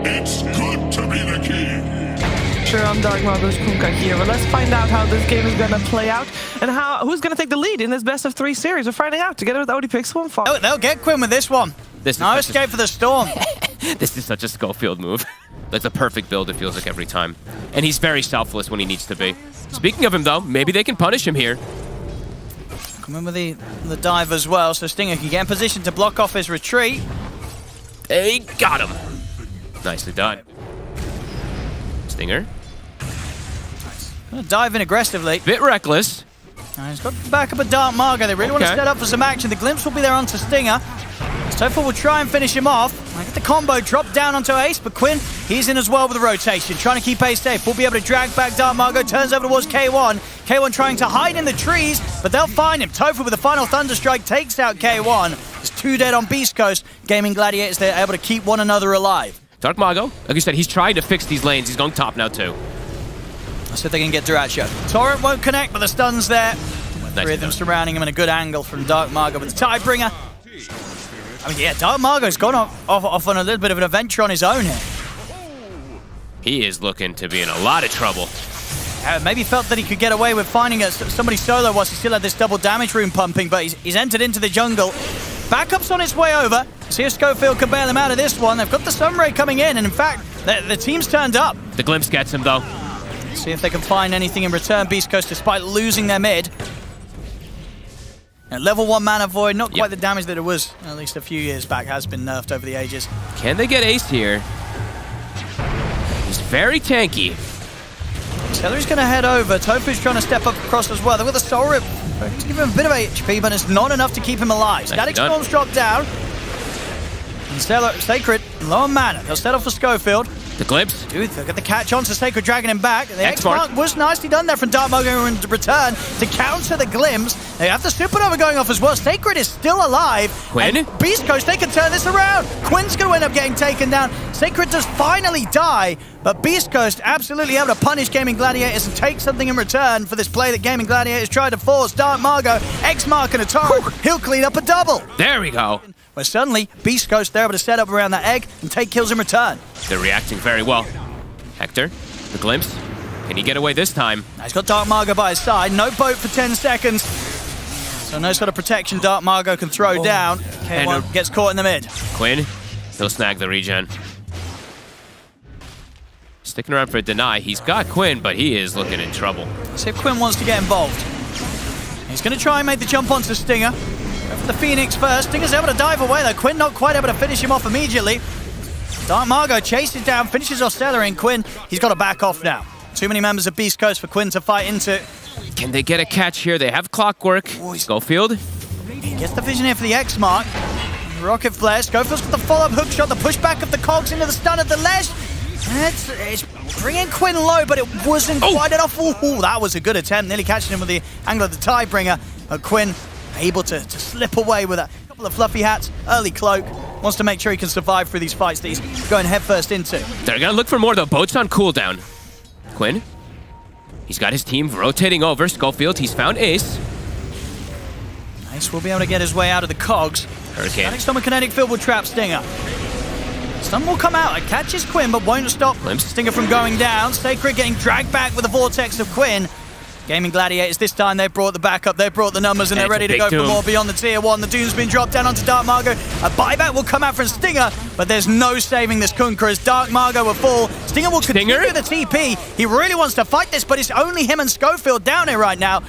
It's good to be the king. Sure on Dark Margo's Kunkka here, but let's find out how this game is going to play out and who's going to take the lead in this best of 3 series. We're finding out together with ODPixel and Fox. Oh, they'll get Quinn with this one. No escape for the Storm. This is such a Schofield move. That's a perfect build, it feels like, every time. And he's very selfless when he needs to be. Speaking of him, though, maybe they can punish him here. Come in with the dive as well, so Stinger can get in position to block off his retreat. They got him. Nicely done. Stinger. Gonna dive in aggressively. Bit reckless. He's got the back up a Dark Margo. They really want to set up for some action. The glimpse will be there onto Stinger. Topher will try and finish him off. I get the combo drop down onto Ace, but Quinn, he's in as well with the rotation, trying to keep Ace safe. We'll be able to drag back Dark Margo, turns over towards K1. K1 trying to hide in the trees, but they'll find him. Topher with the final Thunderstrike takes out K1. There's 2 dead on Beast Coast. Gaimin Gladiators, they're able to keep one another alive. Dark Margo, like you said, he's trying to fix these lanes. He's going top now, too. Let's see if they can get Duracho. Torrent won't connect, but the stun's there. Nice 3 of them surrounding him in a good angle from Dark Margo, but the Tidebringer. I mean, yeah, Dark Margo's gone off on a little bit of an adventure on his own here. He is looking to be in a lot of trouble. Maybe felt that he could get away with finding somebody solo whilst he still had this double damage rune pumping, but he's entered into the jungle. Backup's on its way over. See if Schofield can bail him out of this one. They've got the Sunray coming in, and in fact, the team's turned up. The glimpse gets him, though. See if they can find anything in return, Beast Coast, despite losing their mid. And level 1 mana void, not quite the damage that it was at least a few years back, has been nerfed over the ages. Can they get Ace here? He's very tanky. Celery's going to head over. Tofu's trying to step up across as well. They've got the Soul Rip to give him a bit of HP, but it's not enough to keep him alive. Static Storm's dropped down. And Sacred, low on mana. They'll settle for Schofield. The glimpse. Dude, they'll get the catch on to Sacred, dragging him back. The X-Mark was nicely done there from Dark Margo in return to counter the glimpse. They have the Supernova going off as well. Sacred is still alive. Quinn? And Beast Coast, they can turn this around. Quinn's going to end up getting taken down. Sacred does finally die, but Beast Coast absolutely able to punish Gaimin Gladiators and take something in return for this play that Gaimin Gladiators tried to force. Dark Margo, X-Mark and a torrent. He'll clean up a double. There we go. Where suddenly, Beast Coast, they're able to set up around that egg and take kills in return. They're reacting very well. Hector, the glimpse. Can he get away this time? He's got Dark Margo by his side. No boat for 10 seconds. So no sort of protection Dark Margo can throw down. K1 gets caught in the mid. Quinn, he'll snag the regen. Sticking around for a deny. He's got Quinn, but he is looking in trouble. Let's see if Quinn wants to get involved. He's going to try and make the jump onto Stinger. Go for the Phoenix first. Stinger's able to dive away though. Quinn not quite able to finish him off immediately. Dark Margo chases down, finishes off Stellar, and Quinn, he's got to back off now. Too many members of Beast Coast for Quinn to fight into. Can they get a catch here? They have Clockwork. Schofield. He gets the vision here for the X-Mark. Rocket Flare. Schofield's got the follow-up hook shot, the pushback of the cogs into the stun of the ledge. It's bringing Quinn low, but it wasn't quite enough. Ooh, that was a good attempt, nearly catching him with the angle of the Tidebringer. But Quinn able to slip away with a couple of fluffy hats, early cloak. Wants to make sure he can survive through these fights that he's going headfirst into. They're going to look for more, though. Boat's on cooldown. Quinn. He's got his team rotating over. Schofield, he's found Ace. Ace will be able to get his way out of the cogs. Hurricane. Static Storm and Kinetic Field will trap Stinger. Stun will come out. It catches Quinn, but won't stop Stinger from going down. Sacred getting dragged back with the vortex of Quinn. Gaimin Gladiators, this time they've brought the backup, they've brought the numbers, and they're ready to go for more beyond the tier 1. The Doom's been dropped down onto Dark Margo. A buyback will come out from Stinger, but there's no saving this Kunkka as Dark Margo will fall. Stinger will continue the TP. He really wants to fight this, but it's only him and Schofield down here right now.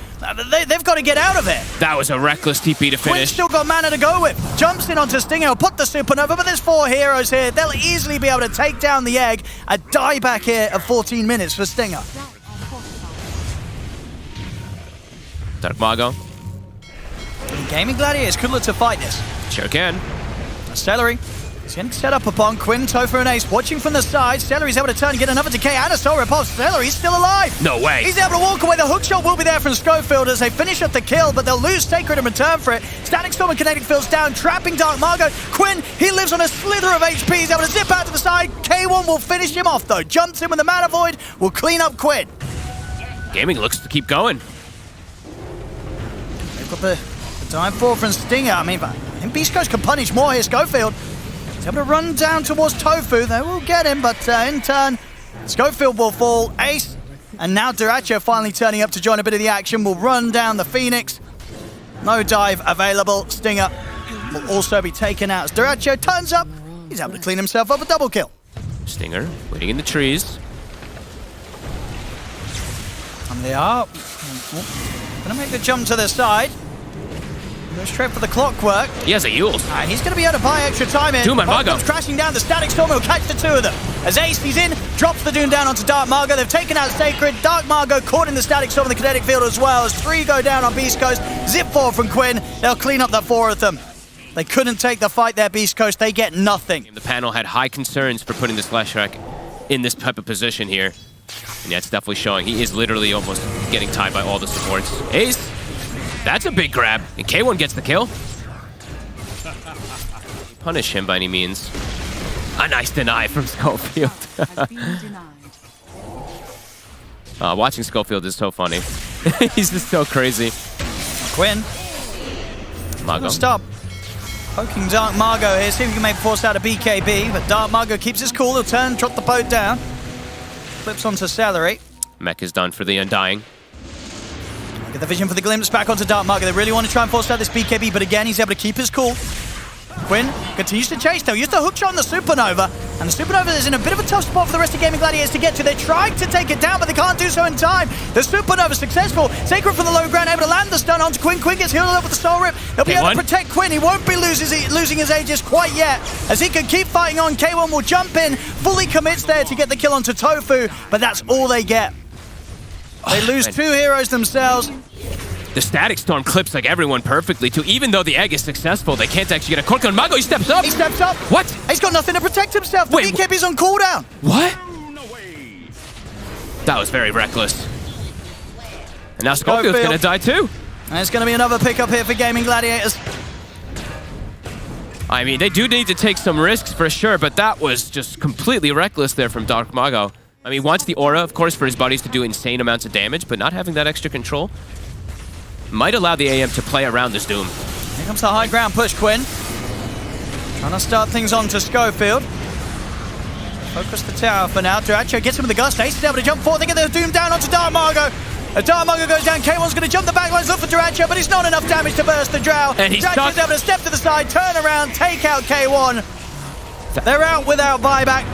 They've got to get out of it. That was a reckless TP to finish. Quinn's still got mana to go with. Jumps in onto Stinger, he'll put the Supernova, but there's 4 heroes here. They'll easily be able to take down the egg. A dieback here of 14 minutes for Stinger. Dark Margo. Gaimin Gladiators could look to fight this. Sure can. Celery is getting set up upon Quinn, Topher, and Ace. Watching from the side. Celery's able to turn and get another decay and a soul repulse. Celery's still alive. No way. He's able to walk away. The hookshot will be there from Schofield as they finish up the kill, but they'll lose Sacred in return for it. Static Storm and Kinetic Field's down, trapping Dark Margo. Quinn, he lives on a slither of HP. He's able to zip out to the side. K1 will finish him off, though. Jumps in with the Mana Void. Will clean up Quinn. Gaming looks to keep going. Got the dive forward from Stinger. I mean, Beast Coast can punish more here. Schofield He's able to run down towards Tofu. They will get him, but in turn, Schofield will fall. Ace, and now Duracho finally turning up to join a bit of the action. Will run down the Phoenix. No dive available. Stinger will also be taken out as Duracho turns up. He's able to clean himself up a double kill. Stinger waiting in the trees. And they are gonna make the jump to the side. Go straight for the clockwork. He has a Yule. And he's going to be able to buy extra time in. Doom and Margo. Comes crashing down. The Static Storm will catch the two of them. As Ace, he's in, drops the Doom down onto Dark Margo. They've taken out Sacred. Dark Margo caught in the Static Storm in the kinetic field as well. As 3 go down on Beast Coast. Zip 4 from Quinn. They'll clean up the 4 of them. They couldn't take the fight there, Beast Coast. They get nothing. The panel had high concerns for putting this Leshrac in this type of position here. And that's definitely showing. He is literally almost getting tied by all the supports. Ace, that's a big grab. And K1 gets the kill. Punish him by any means. A nice deny from Schofield. Watching Schofield is so funny. He's just so crazy. Quinn. Margo. Stop. Poking Dark Margo here. See if he can make force out of BKB. But Dark Margo keeps his cool. He'll turn, drop the boat down. Flips onto Celery. Mech is done for the Undying. Get the vision for the glimpse back onto Dark Margo. They really want to try and force out this BKB, but again, he's able to keep his cool. Quinn continues to chase though. Used the hook shot on the Supernova. And the Supernova is in a bit of a tough spot for the rest of Gaimin Gladiators to get to. They're trying to take it down, but they can't do so in time. The Supernova successful. Sacred from the low ground, able to land the stun onto Quinn. Quinn gets healed up with the Soul Rip. They'll be able to protect Quinn. He won't be losing his Aegis quite yet. As he can keep fighting on, K1 will jump in. Fully commits there to get the kill onto Tofu, but that's all they get. They lose 2 heroes themselves. The Static Storm clips like everyone perfectly too. Even though the egg is successful, they can't actually get a cork on Margo. He steps up. He steps up. What? He's got nothing to protect himself. The BKB's on cooldown. What? That was very reckless. And now Schofield's gonna die too. And it's gonna be another pickup here for Gaimin Gladiators. I mean, they do need to take some risks for sure, but that was just completely reckless there from Dark Margo. I mean, he wants the aura, of course, for his buddies to do insane amounts of damage, but not having that extra control might allow the AM to play around this Doom. Here comes the high ground push, Quinn. Trying to start things on to Schofield. Focus the tower for now. Duracho gets him with the gust. Ace is able to jump forward. They get the Doom down onto Dark Margo. As Dark Margo goes down, K1's going to jump the backlines, look for Duracho, but it's not enough damage to burst the Drow. And he's Duracho's able to step to the side, turn around, take out K1. They're out without buyback.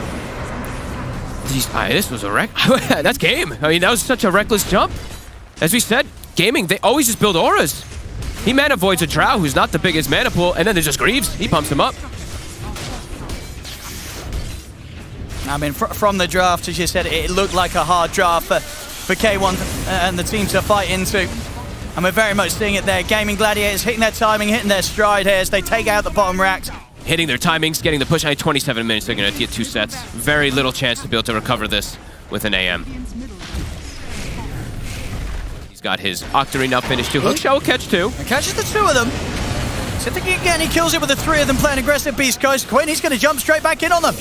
This was a wreck. That's game. I mean, that was such a reckless jump. As we said, Gaming, they always just build auras. He mana voids a Drow, who's not the biggest mana pool, and then there's just Greaves. He pumps him up. I mean, from the draft, as you said, it looked like a hard draft for K1 and the team to fight into. And we're very much seeing it there. Gaimin Gladiators hitting their timing, hitting their stride here as they take out the bottom racks. Hitting their timings, getting the push. 27 minutes, they're going to get 2 sets. Very little chance to be able to recover this with an AM. He's got his Octarine now finished too. Hookshot will catch 2. And catches the 2 of them. So thinking again, he kills it with the 3 of them playing aggressive Beast Coast. Quinn, he's going to jump straight back in on them.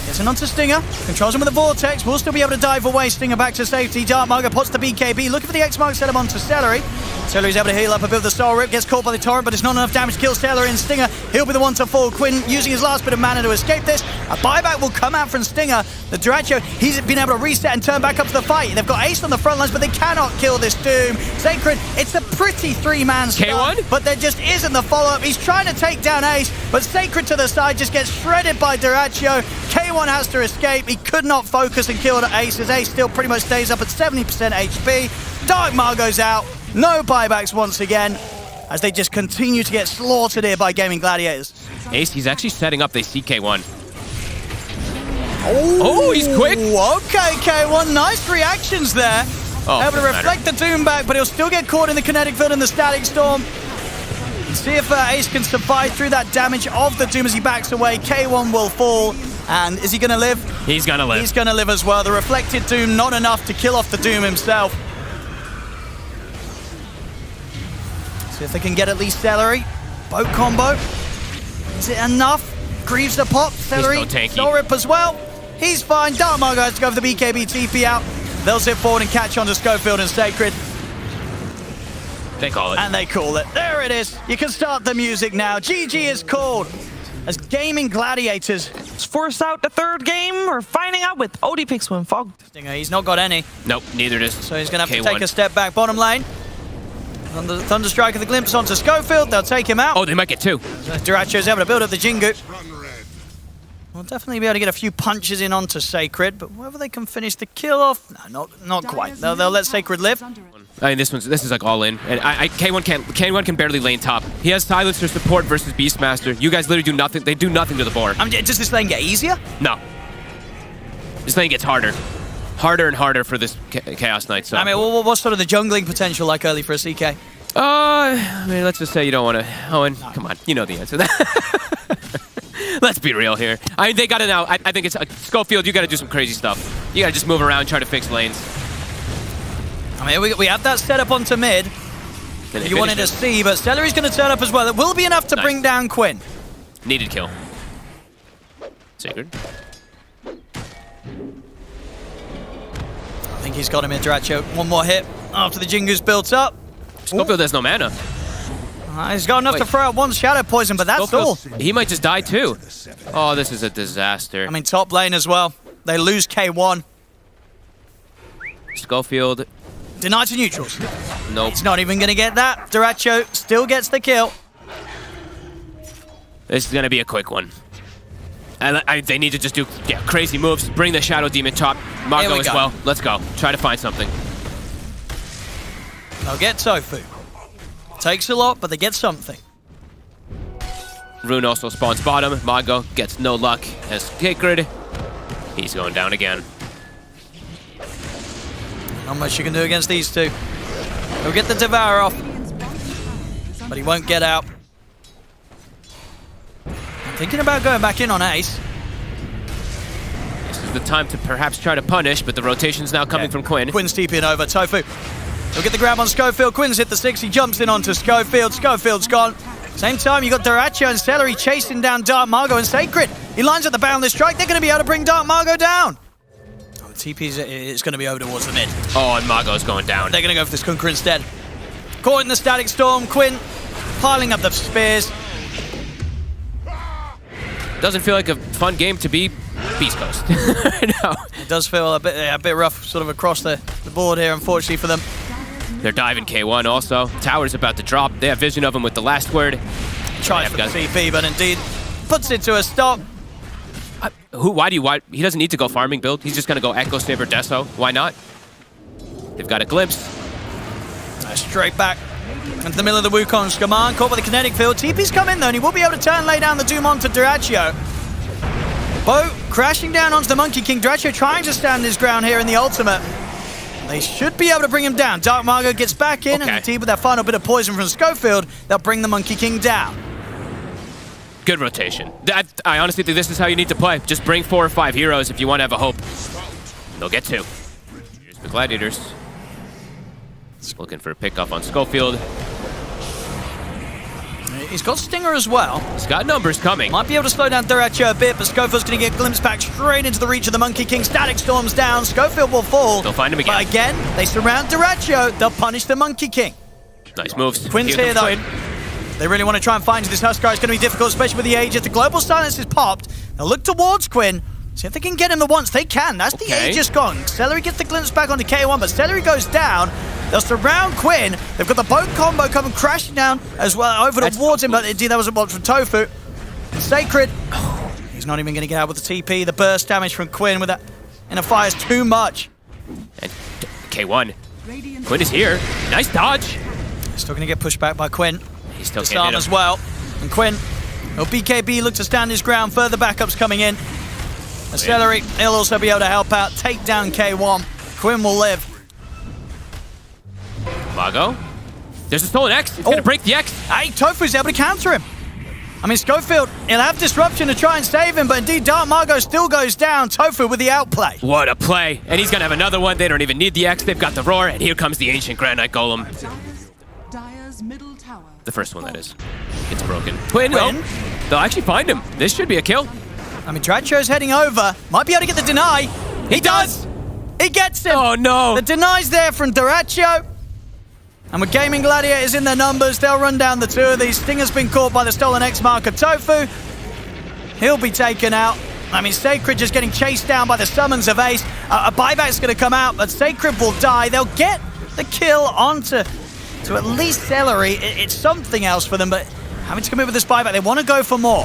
Gets in onto Stinger, controls him with the Vortex, will still be able to dive away. Stinger back to safety. Dark Margo pots the BKB, looking for the X-Mark, set him onto Celery. Celery's able to heal up a bit of the Soul Rip, gets caught by the Torrent, but it's not enough damage to kill Celery and Stinger. He'll be the one to fall. Quinn using his last bit of mana to escape this. A buyback will come out from Stinger. The Duracho, he's been able to reset and turn back up to the fight. They've got Ace on the front lines, but they cannot kill this Doom. Sacred, it's a pretty 3-man start, K1? but there just isn't the follow-up. He's trying to take down Ace, but Sacred to the side just gets shredded by Duracho. K1 has to escape. He could not focus and kill Ace, as Ace still pretty much stays up at 70% HP. Dark Margo's out. No buybacks once again, as they just continue to get slaughtered here by Gaimin Gladiators. Ace, he's actually setting up. They see K1. Oh, he's quick. Okay, K1. Nice reactions there. Able to reflect the Doom back, but he'll still get caught in the kinetic field and the Static Storm. See if Ace can survive through that damage of the Doom as he backs away. K1 will fall. And is he going to live? He's going to live. He's going to live as well. The reflected Doom, not enough to kill off the Doom himself. See if they can get at least Celery. Boat combo. Is it enough? Greaves the pop. Celery. Soul Rip as well. He's fine. Dark Margo has to go for the BKB TP out. They'll zip forward and catch on to Schofield and Sacred. They call it. And they call it. There it is. You can start the music now. GG is called. as Gaimin Gladiators. Let's force out the third game. We're finding out with ODPix when Fog. Stinger, he's not got any, Nope, neither does so he's going to have K1. to take a step back. Bottom lane. Thunderstrike of the glimpse onto Schofield. They'll take him out. Oh, they might get two. Duracho's able to build up the Jingu. We'll definitely be able to get a few punches in onto Sacred, but whether they can finish the kill off, no, not quite. They'll let Sacred live. I mean, this is like all in, and K1 can barely lane top. He has silencer support versus Beastmaster. You guys literally do nothing. They do nothing to the board. I mean, does this lane get easier? No. This lane gets harder and harder for this Chaos Knight. So I mean, what's sort of the jungling potential like early for a CK? I mean, let's just say you don't want to. Owen, come on, you know the answer to that. Let's be real here. I mean, they got to now. I think it's Schofield. You got to do some crazy stuff. You got to just move around, try to fix lanes. I mean, we have that set up onto mid. You wanted to see, but Celery's going to turn up as well. It will be enough to bring down Quinn. Needed kill. Sacred. I think he's got him in Duracho. One more hit after the Jingu's built up. Schofield has no mana. He's got enough to throw out one Shadow Poison, but that's all. He might just die too. Oh, this is a disaster. I mean, top lane as well. They lose K1. Schofield. Denied to neutrals. Nope. He's not even going to get that. Duracho still gets the kill. This is going to be a quick one. And they need to just do crazy moves. Bring the Shadow Demon top. Margo as well. Let's go. Try to find something. They'll get Tofu. Takes a lot, but they get something. Rune also spawns bottom. Margo gets no luck as Sacred. He's going down again. Not much you can do against these two. He'll get the Devour off, but he won't get out. I'm thinking about going back in on Ace. This is the time to perhaps try to punish, but the rotation's now coming from Quinn. Quinn's TPing over. Tofu. He'll get the grab on Schofield. Quinn's hit the 6. He jumps in onto Schofield. Schofield's gone. Same time, you got Duracho and Celery chasing down Dark Margo and Sacred. He lines up the Boundless Strike. They're going to be able to bring Dark Margo down. Oh, the TP's it's going to be over towards the mid. Oh, and Margo's going down. They're going to go for this Kunker instead. Caught in the Static Storm. Quinn piling up the spears. Doesn't feel like a fun game to be Beastcoast. No. It does feel a bit rough sort of across the board here, unfortunately for them. They're diving K1 also. Tower's about to drop. They have vision of him with the last word. Tries for the CP, but indeed puts it to a stop. Why? He doesn't need to go farming build. He's just going to go Echo Saber Deso. Why not? They've got a glimpse. Straight back into the middle of the Wukong's command. Caught by the kinetic field. TP's come in though, and he will be able to turn and lay down the Doom onto Duracho. Bo crashing down onto the Monkey King. Duracho trying to stand his ground here in the ultimate. They should be able to bring him down. Dark Margo gets back in, and the team with that final bit of poison from Schofield, they'll bring the Monkey King down. Good rotation. I honestly think this is how you need to play. Just bring 4 or 5 heroes if you want to have a hope. They'll get 2. Here's the Gladiators. Looking for a pickup on Schofield. He's got Stinger as well. He's got numbers coming. Might be able to slow down Duracho a bit, but Schofield's going to get glimpsed back straight into the reach of the Monkey King. Static Storm's down. Schofield will fall. They'll find him again. But again, they surround Duracho. They'll punish the Monkey King. Nice moves. Quinn's here, though. They really want to try and find this Huskar. It's going to be difficult, especially with the Aegis. The Global Silence is popped. They'll look towards Quinn. See if they can get him the once. They can. That's the Aegis gone. Celery gets the glimpse back onto K1, but Celery goes down. They'll surround Quinn. They've got the boat combo coming crashing down as well over towards him, but indeed that wasn't blocked from Tofu. Sacred. He's not even going to get out with the TP. The burst damage from Quinn with that inner fire is too much. And K1. Quinn is here. Nice dodge. Still going to get pushed back by Quinn. He's still disarm as well. And Quinn, BKB look to stand his ground. Further backups coming in. Celery, he'll also be able to help out. Take down K1. Quinn will live. Margo. There's a stolen X. It's going to break the X. Hey, Tofu's able to counter him. I mean, Schofield, he'll have disruption to try and save him, but indeed, Dark Margo still goes down. Tofu with the outplay. What a play. And he's going to have another one. They don't even need the X. They've got the Roar, and here comes the Ancient Granite Golem. The first one, that is. It's broken. Quinn. Oh, they'll actually find him. This should be a kill. I mean, Duracho's heading over. Might be able to get the deny. He does. He gets him. Oh, no. The deny's there from Duracho. And with Gaimin Gladiators in their numbers, they'll run down the 2 of these. Stinger's been caught by the stolen X mark of Tofu. He'll be taken out. I mean, Sacred just getting chased down by the summons of Ace. A buyback's going to come out, but Sacred will die. They'll get the kill onto at least Celery. It's something else for them, but having to come in with this buyback, they want to go for more.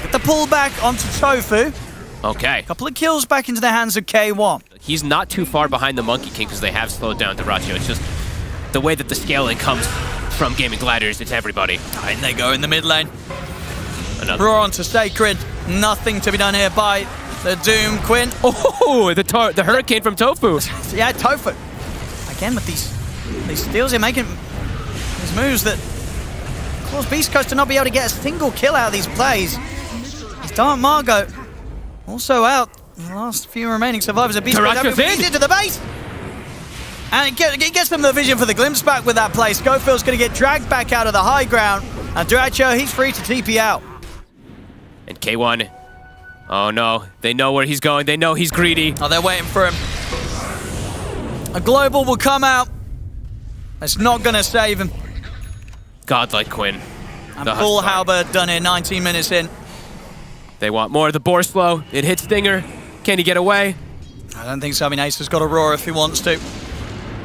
Get the pullback onto Tofu. Okay. Couple of kills back into the hands of K1. He's not too far behind the Monkey King because they have slowed down Dyrachyo. It's just the way that the scaling comes from Gaimin Gladiators, it's everybody. And they go in the mid lane. Another. Roar onto Sacred. Nothing to be done here by the Doom. Quinn. Oh, the Hurricane from Tofu. Yeah, Tofu. Again with these steals, they're making these moves that cause Beastcoast to not be able to get a single kill out of these plays. Dark Margot also out. The last few remaining survivors of Beastcoast into the base. And it gets them the vision for the glimpse back with that play. Schofield's going to get dragged back out of the high ground. And Dyrachyo, he's free to TP out. And K1, oh no, they know where he's going. They know he's greedy. Oh, they're waiting for him. A global will come out. It's not going to save him. Godlike Quinn. And full halberd done here, 19 minutes in. They want more. The boar slow. It hits Stinger. Can he get away? I don't think so. I mean, Ace has got a roar if he wants to.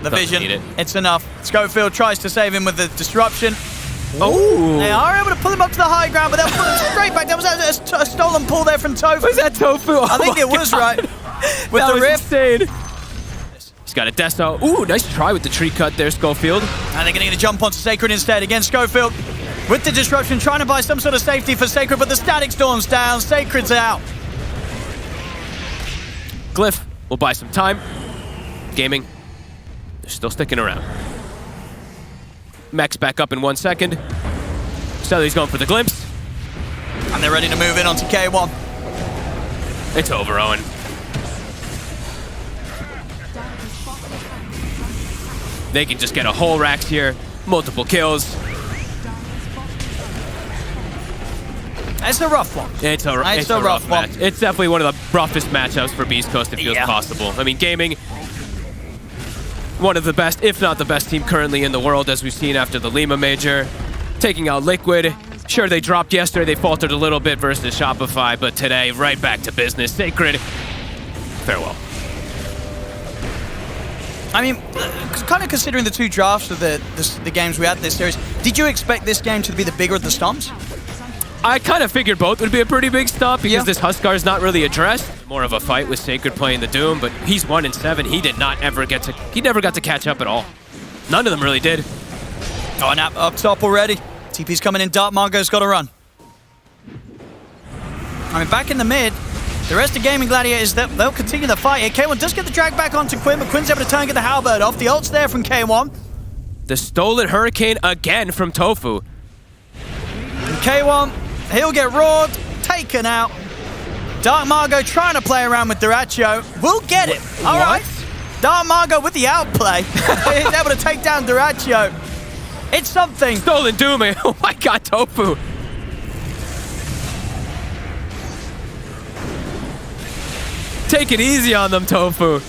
The vision, it's enough. Schofield tries to save him with the disruption. Oh! They are able to pull him up to the high ground, but they'll pull him straight back. That was a stolen pull there from Tofu. Was that Tofu? I think it was, right. With the rift. Insane. He's got a Deso. Ooh, nice try with the tree cut there, Schofield. And they're going to jump onto Sacred instead. Again, Schofield with the disruption, trying to buy some sort of safety for Sacred, but the static storm's down. Sacred's out. Glyph will buy some time. Gaming, they're still sticking around. Mech's back up in 1 second. Sully's going for the glimpse. And they're ready to move in onto K1. It's over, Owen. They can just get a whole racks here. Multiple kills. It's a rough one. It's a rough match. It's definitely one of the roughest matchups for Beastcoast, it feels possible. I mean, Gaming, one of the best, if not the best team currently in the world, as we've seen after the Lima Major. Taking out Liquid. Sure, they dropped yesterday. They faltered a little bit versus Shopify, but today, right back to business. Sacred, farewell. I mean, kind of considering the two drafts of the games we had this series, did you expect this game to be the bigger of the stomps? I kind of figured both would be a pretty big stomp because this Huskar's not really addressed. More of a fight with Sacred playing the Doom, but he's 1-7. He did not ever he never got to catch up at all. None of them really did. Oh, and up top already. TP's coming in. Dark Margot's got to run. I mean, back in the mid, the rest of Gaimin Gladiators, they'll continue the fight here. K1 does get the drag back onto Quinn, but Quinn's able to turn and get the halberd off. The ult's there from K1. The stolen Hurricane again from Tofu. And K1, he'll get roared, taken out. Dark Margot trying to play around with Dyrachyo. We'll get it. All right. Dark Margot with the outplay. He's able to take down Dyrachyo. It's something. Stolen Doom. Oh my god, Tofu. Take it easy on them, Tofu.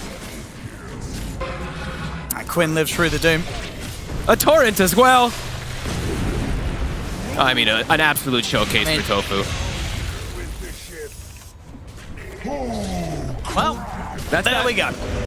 And Quinn lives through the Doom. A Torrent as well. I mean, an absolute showcase for Tofu. Well, there we go.